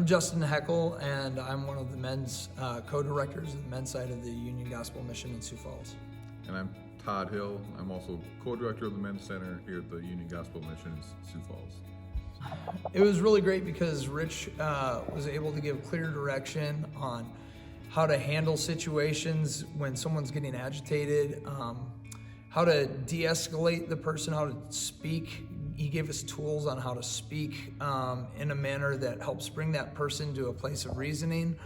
I'm Justin Heckel, and I'm one of the men's co-directors of the men's side of the Union Gospel Mission in Sioux Falls. And I'm Todd Hill. I'm also co-director of the Men's Center here at the Union Gospel Mission in Sioux Falls. It was really great because Rich was able to give clear direction on how to handle situations when someone's getting agitated, how to de-escalate the person, how to speak. He gave us tools on how to speak in a manner that helps bring that person to a place of reasoning,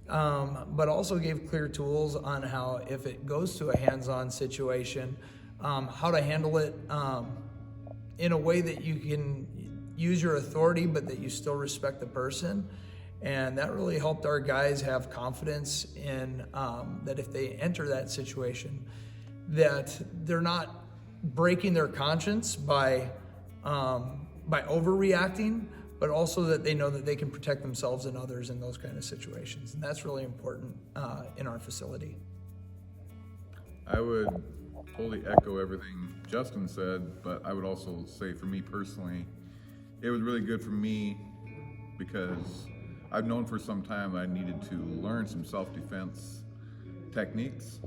but also gave clear tools on how, if it goes to a hands-on situation, how to handle it in a way that you can use your authority, but that you still respect the person. And that really helped our guys have confidence in that if they enter that situation, that they're not breaking their conscience by overreacting, but also that they know that they can protect themselves and others in those kind of situations. And that's really important in our facility. I would totally echo everything Justin said, but I would also say for me personally, it was really good for me because I've known for some time I needed to learn some self-defense techniques.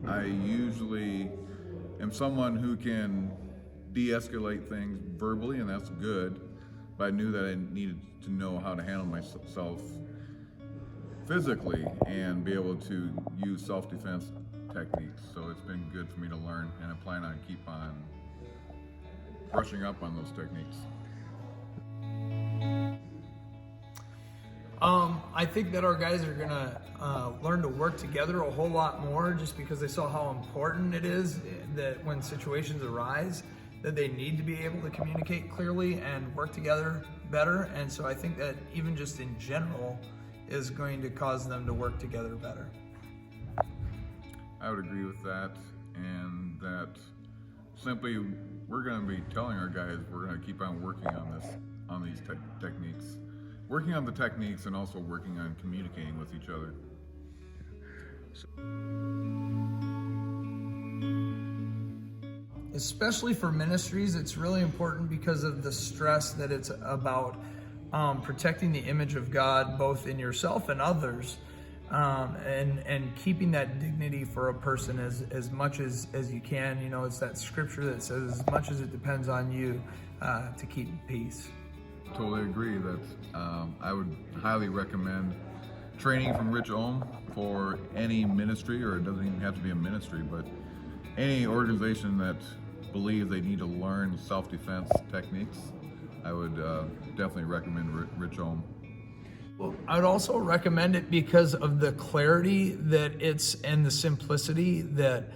I usually am someone who can de-escalate things verbally, and that's good, but I knew that I needed to know how to handle myself physically and be able to use self-defense techniques. So it's been good for me to learn, and I plan on keep on brushing up on those techniques. I think that our guys are gonna learn to work together a whole lot more, just because they saw how important it is that when situations arise, that they need to be able to communicate clearly and work together better. And so I think that even just in general is going to cause them to work together better. I would agree with that, and that simply we're going to be telling our guys we're going to keep on working on these techniques, working on the techniques, and also working on communicating with each other. Especially for ministries, it's really important because of the stress that it's about protecting the image of God, both in yourself and others, and keeping that dignity for a person as much as you can. You know, it's that scripture that says, as much as it depends on you, to keep peace. Totally agree that I would highly recommend training from Rich Ohm for any ministry, or it doesn't even have to be a ministry, but any organization that believes they need to learn self-defense techniques. I would definitely recommend Rich Ohm. Well, I would also recommend it because of the clarity that it's, and the simplicity that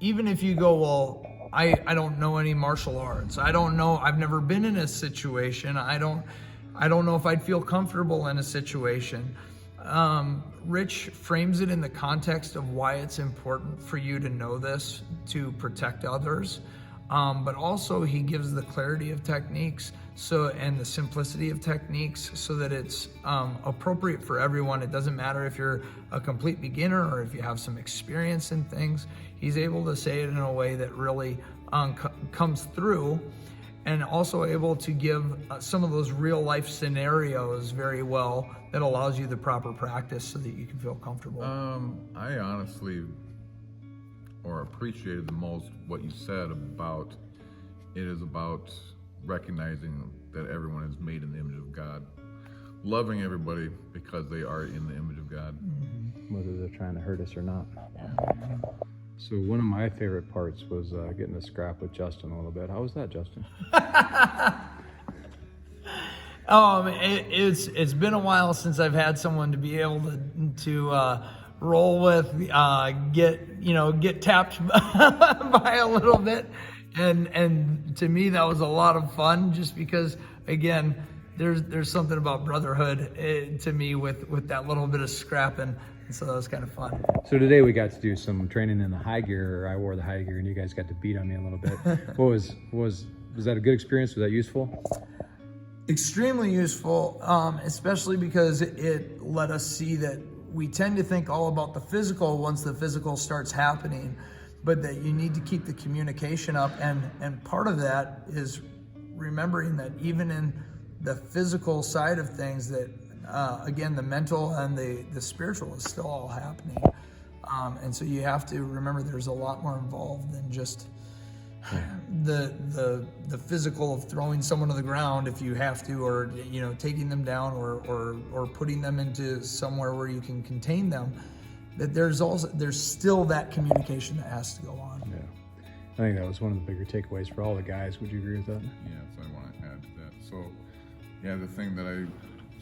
even if you go, well, I don't know any martial arts, I don't know, I've never been in a situation, I don't know if I'd feel comfortable in a situation. Rich frames it in the context of why it's important for you to know this to protect others, but also he gives the clarity of techniques and the simplicity of techniques so that it's appropriate for everyone. It doesn't matter if you're a complete beginner or if you have some experience in things. He's able to say it in a way that really comes through, and also able to give some of those real life scenarios very well that allows you the proper practice so that you can feel comfortable. I honestly appreciated the most what you said about it is about recognizing that everyone is made in the image of God, loving everybody because they are in the image of God. Mm-hmm. Whether they're trying to hurt us or not. So one of my favorite parts was getting to scrap with Justin a little bit. How was that, Justin? It's been a while since I've had someone to be able to roll with, get tapped by a little bit, and to me that was a lot of fun, just because again there's something about brotherhood to me with that little bit of scrapping. So that was kind of fun. So today we got to do some training in the high gear. I wore the high gear and you guys got to beat on me a little bit. Was that a good experience? Was that useful? Extremely useful, especially because it let us see that we tend to think all about the physical once the physical starts happening, but that you need to keep the communication up. And part of that is remembering that even in the physical side of things that, again, the mental and the spiritual is still all happening. And so you have to remember there's a lot more involved than just the physical of throwing someone to the ground if you have to, or taking them down, or putting them into somewhere where you can contain them. That there's still that communication that has to go on. Yeah, I think that was one of the bigger takeaways for all the guys. Would you agree with that? Yes, I want to add to that. So, yeah, the thing that I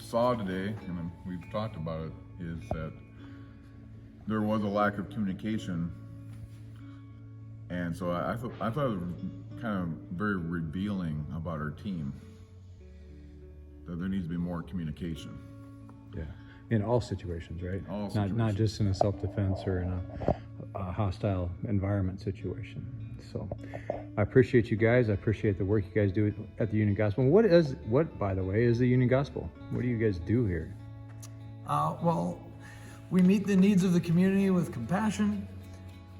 saw today, and we've talked about it, is that there was a lack of communication, and so I thought it was kind of very revealing about our team, that there needs to be more communication. Yeah, in all situations, right? All Not situations. just in a self-defense or in a hostile environment situation. So I appreciate you guys. I appreciate the work you guys do at the Union Gospel. What, by the way, is the Union Gospel? What do you guys do here? Well, we meet the needs of the community with compassion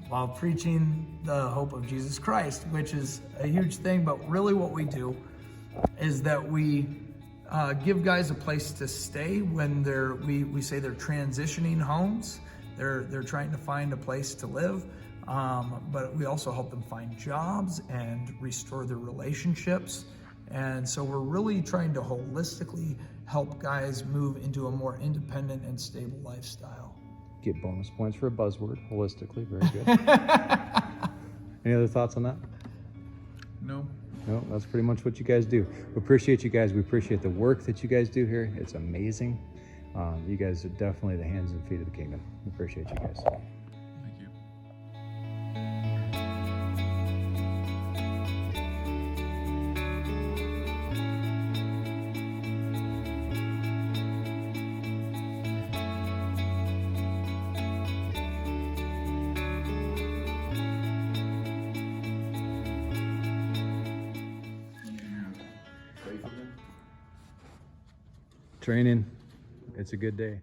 while preaching the hope of Jesus Christ, which is a huge thing. But really what we do is that we give guys a place to stay when we say they're transitioning homes. They're trying to find a place to live. But we also help them find jobs and restore their relationships. And so we're really trying to holistically help guys move into a more independent and stable lifestyle. Get bonus points for a buzzword, holistically. Very good. Any other thoughts on that? No. No, that's pretty much what you guys do. We appreciate you guys. We appreciate the work that you guys do here. It's amazing. You guys are definitely the hands and feet of the kingdom. We appreciate you guys. Thank you. Training, it's a good day.